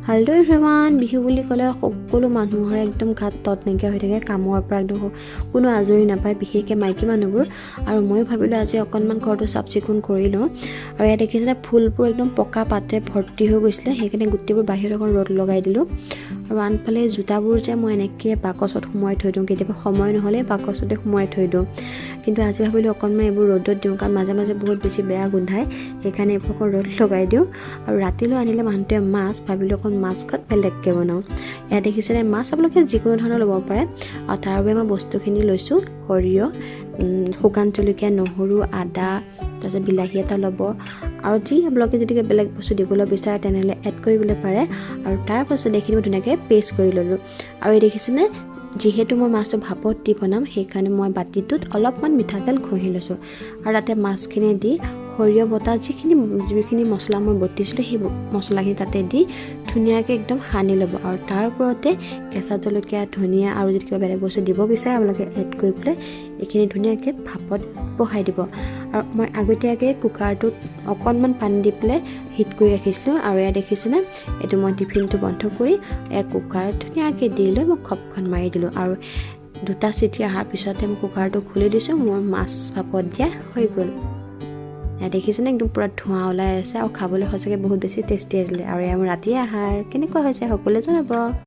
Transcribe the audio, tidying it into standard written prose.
Hello' everyone, Bihu বুলি ক'লে সকলো মানুহৰে একদম গাত তত নাইকিয়া হৈ থাকে। কামৰ পৰা একদম কোনো আজৰি নাপায়, বিশেষকৈ মাইকী মানুহবোৰ। আৰু ময়ো ভাবিলোঁ আজি অকণমান ঘৰটো চাফ চিকুণ কৰি লওঁ। আৰু ইয়াত দেখিছিলে ফুলবোৰ একদম পকা পাতে ভৰ্তি হৈ গৈছিলে, সেইকাৰণে গোটেইবোৰ বাহিৰত অকণ ৰ'দ লগাই দিলোঁ। আৰু আনফালে জোতাবোৰ যে মই এনেকৈ বাকচত সোমোৱাই থৈ দিওঁ, কেতিয়াবা সময় নহ'লে বাকচতে সোমোৱাই থৈ দিওঁ। কিন্তু আজি ভাবিলোঁ অকণমান এইবোৰ ৰ'দত দিওঁ, কাৰণ মাজে মাজে বহুত বেছি বেয়া গোন্ধায়, সেইকাৰণে এইবোৰ অকণ ৰ'দ লগাই দিওঁ। আৰু ৰাতিলৈ আনিলে মানুহটোৱে মাছ, ভাবিলোঁ অকণ মাছ খোৱাত বেলেগকৈ বনাওঁ। ইয়াত দেখিছেনে মাছ আপোনালোকে যিকোনো ধৰণৰ ল'ব পাৰে। আৰু তাৰ বাবে মই বস্তুখিনি লৈছোঁ: সৰিয়হ, শুকান জলকীয়া, নহৰু, আদা, তাৰপিছত বিলাহী এটা ল'ব। আৰু যি আপোনালোকে যদি বেলেগ বস্তু দিবলৈ বিচাৰে তেনেহ'লে এড কৰিবলৈ পাৰে। আৰু তাৰপাছত এইখিনি মই ধুনীয়াকৈ পেষ্ট কৰি ল'লোঁ। আৰু এই দেখিছেনে, যিহেতু মই মাছটো ভাপত দি বনাম, সেইকাৰণে মই বাতিটোত অলপমান মিঠাতেল ঘঁহি লৈছোঁ। আৰু তাতে মাছখিনি দি সৰিয়হ বটা যিখিনি মছলা মই বটিছিলোঁ, সেই মছলাখিনি তাতে দি ধুনীয়াকৈ একদম সানি ল'ব। আৰু তাৰ ওপৰতে কেঁচা জলকীয়া, ধনিয়া আৰু যদি কিবা বেলেগ বস্তু দিব বিচাৰে আপোনালোকে এড কৰি পেলাই এইখিনি ধুনীয়াকৈ ভাপত বহাই দিব। আৰু মই আগতীয়াকৈ কুকাৰটোত অকণমান পানী দি পেলাই হিট কৰি ৰাখিছিলোঁ। আৰু এয়া দেখিছেনে, এইটো মই টিফিনটো বন্ধ কৰি কুকাৰত ধুনীয়াকৈ দি লৈ মই খপখন মাৰি দিলোঁ। আৰু 2টা চিটি অহাৰ পিছতে মই কুকাৰটো খুলি দিছোঁ। মোৰ মাছ ভাপত দিয়া হৈ গ'ল। ইয়াত দেখিছেনে, একদম পূৰা ধোঁৱা ওলাই আছে আৰু খাবলৈ সঁচাকৈ বহুত বেছি টেষ্টি আছিলে। আৰু এয়া মোৰ ৰাতিৰ আহাৰ কেনেকুৱা হৈছে সকলোৱে জনাব।